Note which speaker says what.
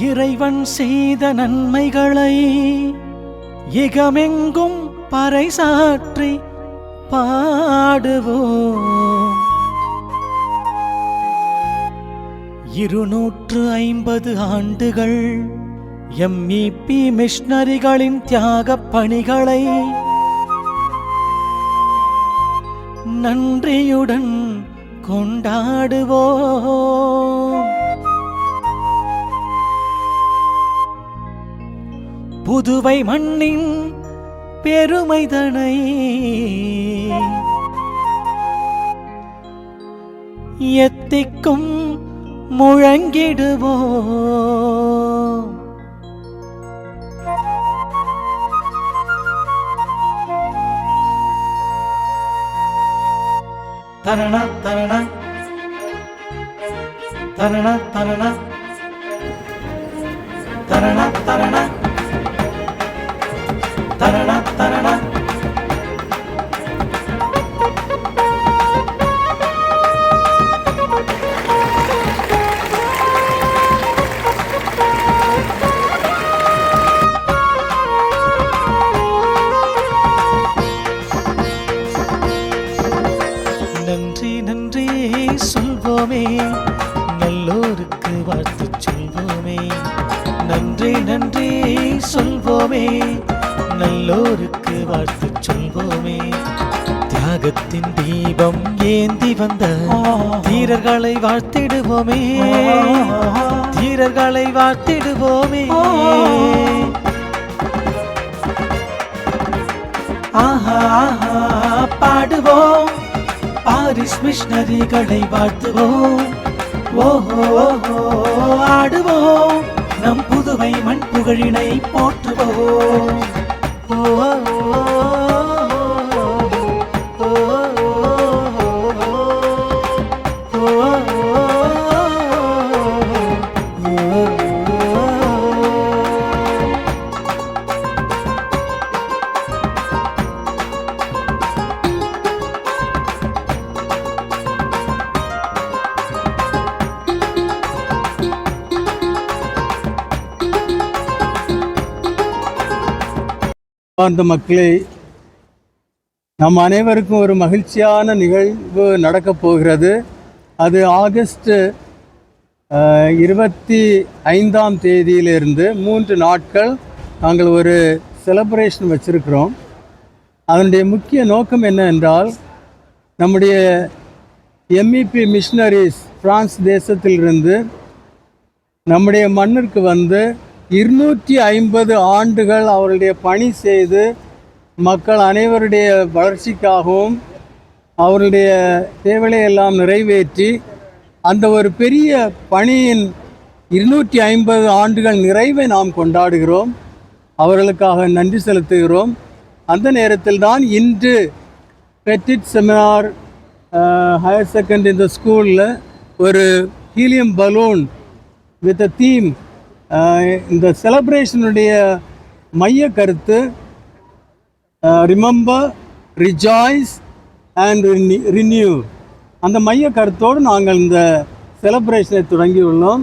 Speaker 1: இறைவன் செய்த நன்மைகளை இகமெங்கும் பறைசாற்றி பாடுவோம். 250 ஆண்டுகள் MEP மிஷனரிகளின் தியாகப் பணிகளை நன்றியுடன் கொண்டாடுவோம். புதுவை மண்ணின் பெருமைதனை எத்திக்கும் முழங்கிடுவோம். தரண தரண தரண தரண தரண தரண தரண தரண. நன்றி நன்றி சொல்வோமே, நல்லோருக்கு வாழ்த்து சொல்வோமே. நன்றி நன்றி சொல்வோமே, நல்லோருக்கு வாழ்த்து சொல்வோமே. தியாகத்தின் தீபம் ஏந்தி வந்த தீரர்களை வாழ்த்திடுவோமே, தீரர்களை வாழ்த்திடுவோமே. ஆஹா ஆஹா பாடுவோம், பாரிஸ் மிஷனரிகளை வாழ்த்துவோம். ஓஹோ ஓஹோ ஆடுவோம், நம் புதுவை மண் புகழினை போற்றுவோம்.
Speaker 2: அந்த மக்களே, நம் அனைவருக்கும் ஒரு மகிழ்ச்சியான நிகழ்வு நடக்கப் போகிறது. அது ஆகஸ்ட் 25ஆம் தேதியிலிருந்து 3 நாட்கள் நாங்கள் ஒரு செலிப்ரேஷன் வச்சுருக்கிறோம். அதனுடைய முக்கிய நோக்கம் என்னவென்றால், நம்முடைய MEP மிஷனரிஸ் பிரான்ஸ் தேசத்திலிருந்து நம்முடைய மண்ணிற்கு வந்து 250 ஆண்டுகள் அவருடைய பணி செய்து மக்கள் அனைவருடைய வளர்ச்சிக்காகவும் அவருடைய தேவைகளை எல்லாம் நிறைவேற்றி அந்த ஒரு பெரிய பணியின் 250 ஆண்டுகள் நிறைவை நாம் கொண்டாடுகிறோம். அவர்களுக்காக நன்றி செலுத்துகிறோம். அந்த நேரத்தில் தான் இன்று பெட்டிட் செமினார் ஹையர் செகண்டரி இந்த ஸ்கூலில் ஒரு helium balloon with a theme, இந்த செலிப்ரேஷனுடைய மைய கருத்து ரிமெம்பர், ரிஜாய்ஸ் அண்ட் ரினியூ. அந்த மைய கருத்தோடு நாங்கள் இந்த செலிப்ரேஷனை தொடங்கியுள்ளோம்.